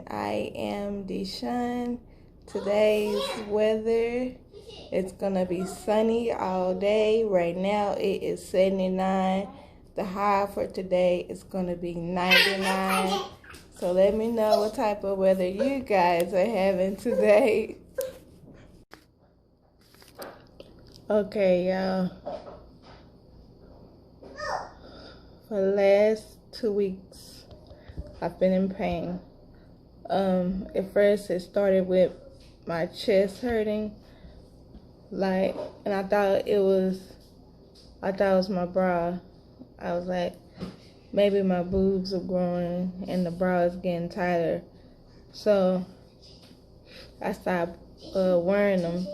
I am Deshawn. Today's weather, it's gonna be sunny all day. Right now it is 79. The high for today is gonna be 99. So let me know what type of weather you guys are having today. Okay, y'all. For the last 2 weeks, I've been in pain. At first it started with my chest hurting, and I thought it was my bra. I was like, maybe my boobs are growing and the bra is getting tighter. So I stopped wearing them,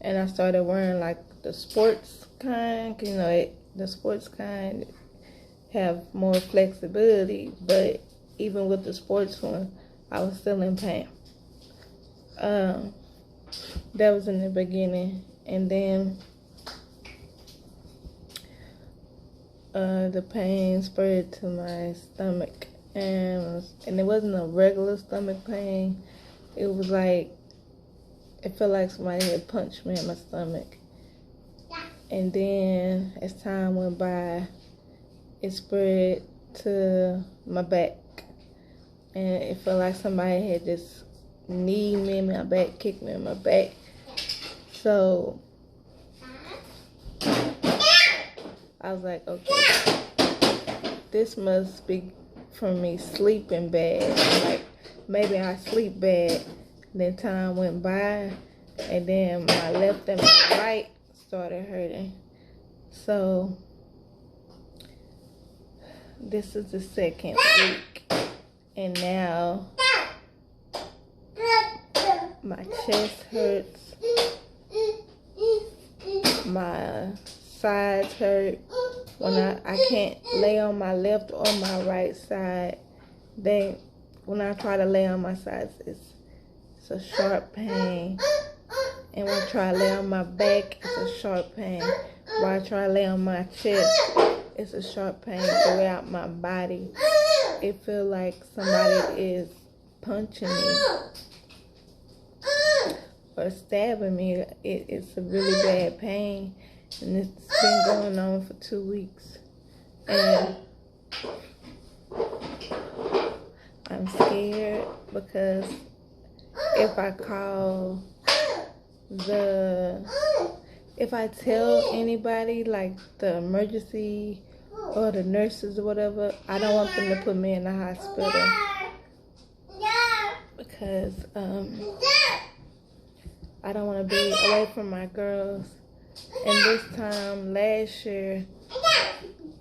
and I started wearing like the sports kind. The sports kind have more flexibility, but even with the sports one, I was still in pain. That was in the beginning, and then the pain spread to my stomach, and it wasn't a regular stomach pain. It was like, it felt like somebody had punched me in my stomach. And then as time went by, it spread to my back, and it felt like somebody had just kneed me in my back, kicked me in my back. So I was like, okay, this must be from me sleeping bad. Like, maybe I sleep bad. Then time went by, and then my left and my right started hurting. So this is the second week, and now my chest hurts, my sides hurt. When I can't lay on my left or my right side. When I try to lay on my sides, it's a sharp pain. And when I try to lay on my back, it's a sharp pain. When I try to lay on my chest, it's a sharp pain throughout my body. It feels like somebody is punching me or stabbing me. It's a really bad pain, and it's been going on for 2 weeks. And I'm scared because if I tell anybody, like the emergency or the nurses or whatever, I don't want them to put me in the hospital because I don't want to be away from my girls. And this time last year,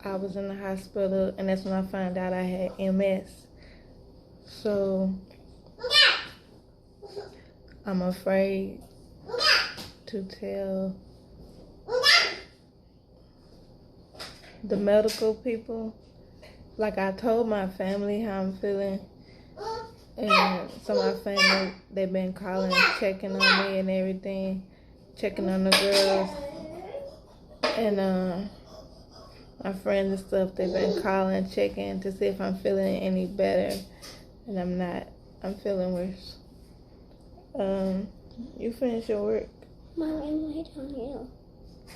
I was in the hospital, and that's when I found out I had MS. So I'm afraid to tell the medical people. Like, I told my family how I'm feeling, and some of my family, they've been calling, checking on me and everything, checking on the girls, and my friends and stuff, they've been calling, checking to see if I'm feeling any better, and I'm not. I'm feeling worse. You finish your work? Mom, I'm right on you.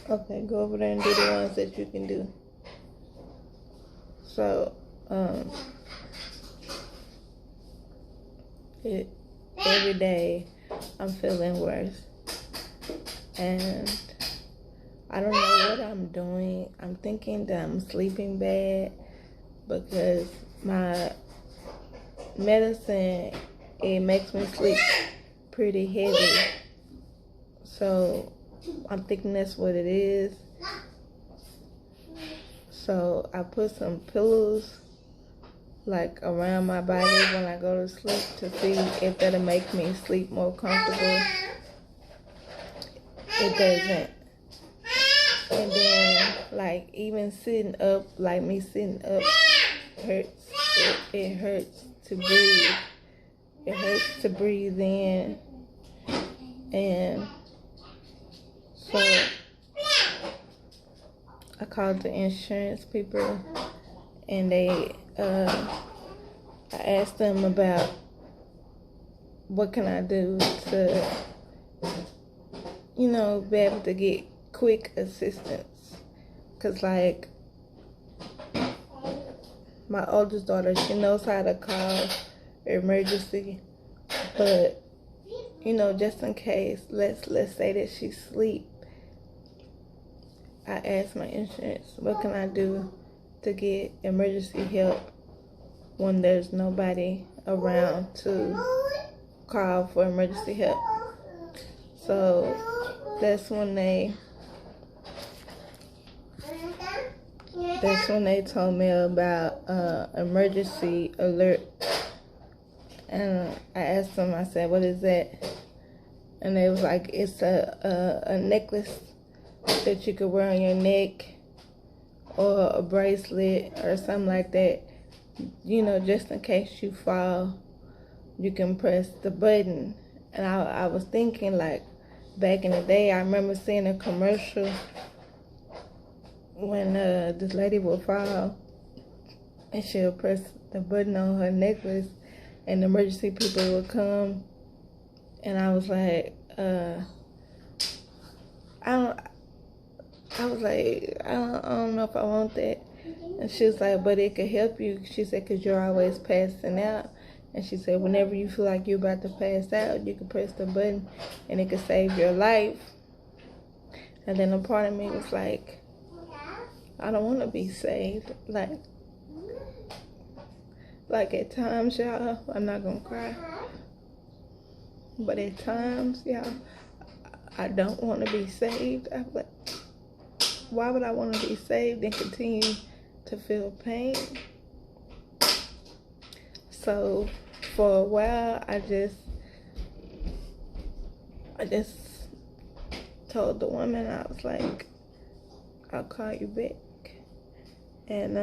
Okay, go over there and do the ones that you can do. So, every day I'm feeling worse, and I don't know what I'm doing. I'm thinking that I'm sleeping bad because my medicine, it makes me sleep pretty heavy. So I'm thinking that's what it is. So I put some pillows like around my body when I go to sleep to see if that'll make me sleep more comfortable. It doesn't. And then, like, even sitting up, like me sitting up hurts. It hurts to breathe. It hurts to breathe in. And so I called the insurance people, and I asked them about what can I do to, be able to get quick assistance? Because, like, my oldest daughter, she knows how to call emergency, but, just in case, let's say that she's asleep, I asked my insurance, what can I do to get emergency help when there's nobody around to call for emergency help? So that's when they told me about emergency alert. And I asked them, I said, what is that? And they was like, it's a necklace that you could wear on your neck, or a bracelet or something like that. Just in case you fall, you can press the button. And I was thinking, like, back in the day, I remember seeing a commercial when this lady would fall and she'll press the button on her necklace and the emergency people would come. And I was like, I don't know if I want that. And she was like, but it could help you. She said, because you're always passing out. And she said, whenever you feel like you're about to pass out, you can press the button and it could save your life. And then a part of me was like, I don't want to be saved. Like at times, y'all, I'm not going to cry. But at times, y'all, I don't want to be saved. I'm like, why would I want to be saved and continue to feel pain? So for a while, I just told the woman, I was like, I'll call you back. And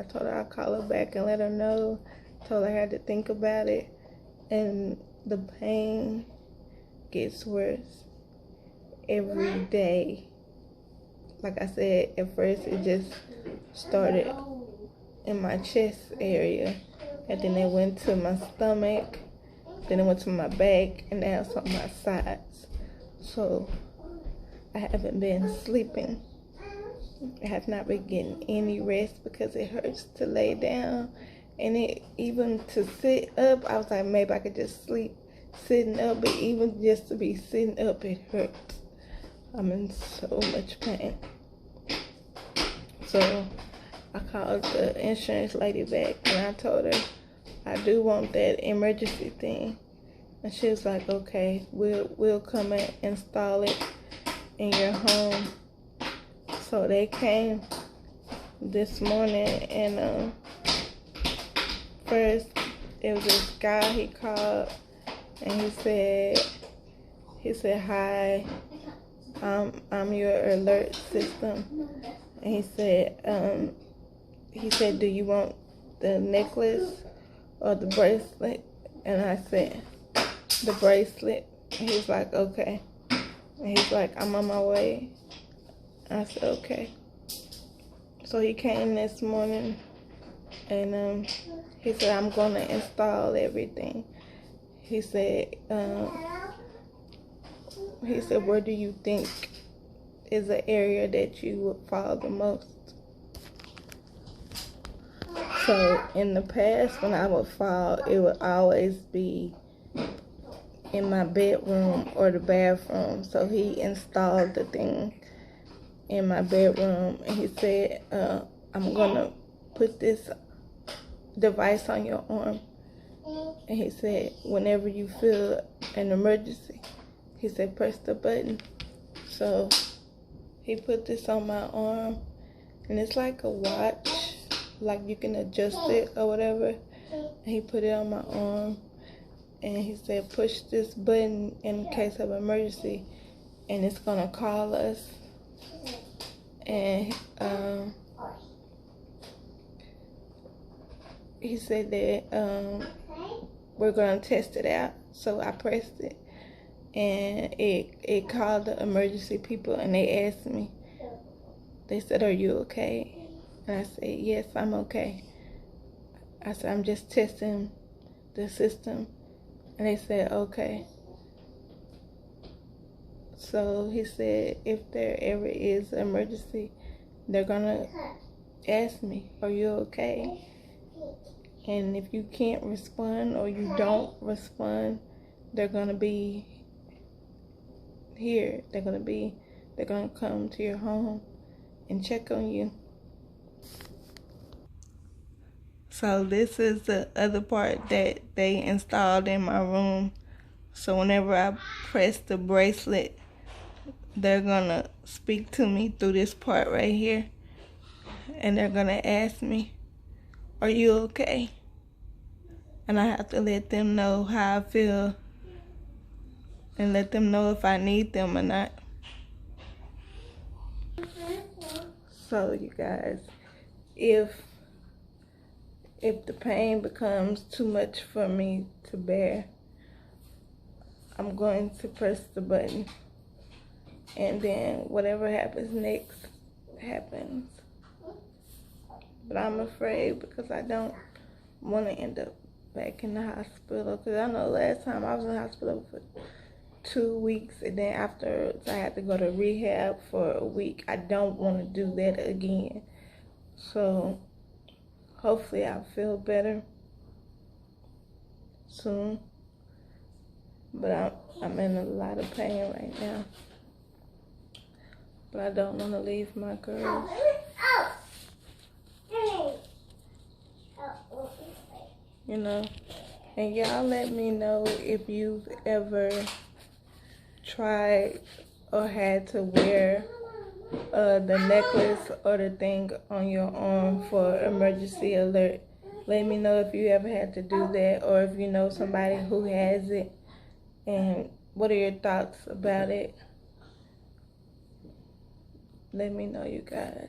I told her I'll call her back and let her know. Told her I had to think about it. And the pain gets worse every day. Like I said, at first it just started in my chest area, and then it went to my stomach, then it went to my back, and now it's on my sides. So I haven't been sleeping. I have not been getting any rest because it hurts to lay down, and even to sit up, I was like, maybe I could just sleep sitting up, but even just to be sitting up, it hurts. I'm in so much pain. So I called the insurance lady back and I told her I do want that emergency thing. And she was like, okay, we'll come and install it in your home. So they came this morning, and first it was this guy, he called and he said, hi, I'm your alert system. And he said, do you want the necklace or the bracelet? And I said, the bracelet. And he was like, okay. And he's like, I'm on my way. I said, okay. So he came this morning, and he said, I'm going to install everything. He said, where do you think is the area that you would fall the most? So in the past, when I would fall, it would always be in my bedroom or the bathroom. So he installed the thing in my bedroom, and he said, I'm gonna put this device on your arm. And he said, whenever you feel an emergency, he said, press the button. So he put this on my arm, and it's like a watch, like you can adjust it or whatever. And he put it on my arm, and he said, push this button in case of emergency, and it's gonna call us. And he said that we're gonna test it out. So I pressed it, and it called the emergency people, and they asked me, they said, are you okay? And I said, yes, I'm okay. I said, I'm just testing the system. And they said, okay. So he said if there ever is an emergency, they're gonna ask me, are you okay? And if you can't respond or you don't respond, they're gonna be here. They're gonna come to your home and check on you. So this is the other part that they installed in my room. So whenever I press the bracelet, they're gonna speak to me through this part right here. And they're gonna ask me, are you okay? And I have to let them know how I feel and let them know if I need them or not. So you guys, if the pain becomes too much for me to bear, I'm going to press the button, and then whatever happens next happens. But I'm afraid because I don't want to end up back in the hospital, because I know last time I was in the hospital for 2 weeks, and then afterwards I had to go to rehab for a week. I don't want to do that again. So hopefully I'll feel better soon. But I'm in a lot of pain right now. But I don't want to leave my girls. You know, and y'all let me know if you've ever tried or had to wear the necklace or the thing on your arm for emergency alert. Let me know if you ever had to do that, or if you know somebody who has it, and what are your thoughts about it. Let me know, you guys.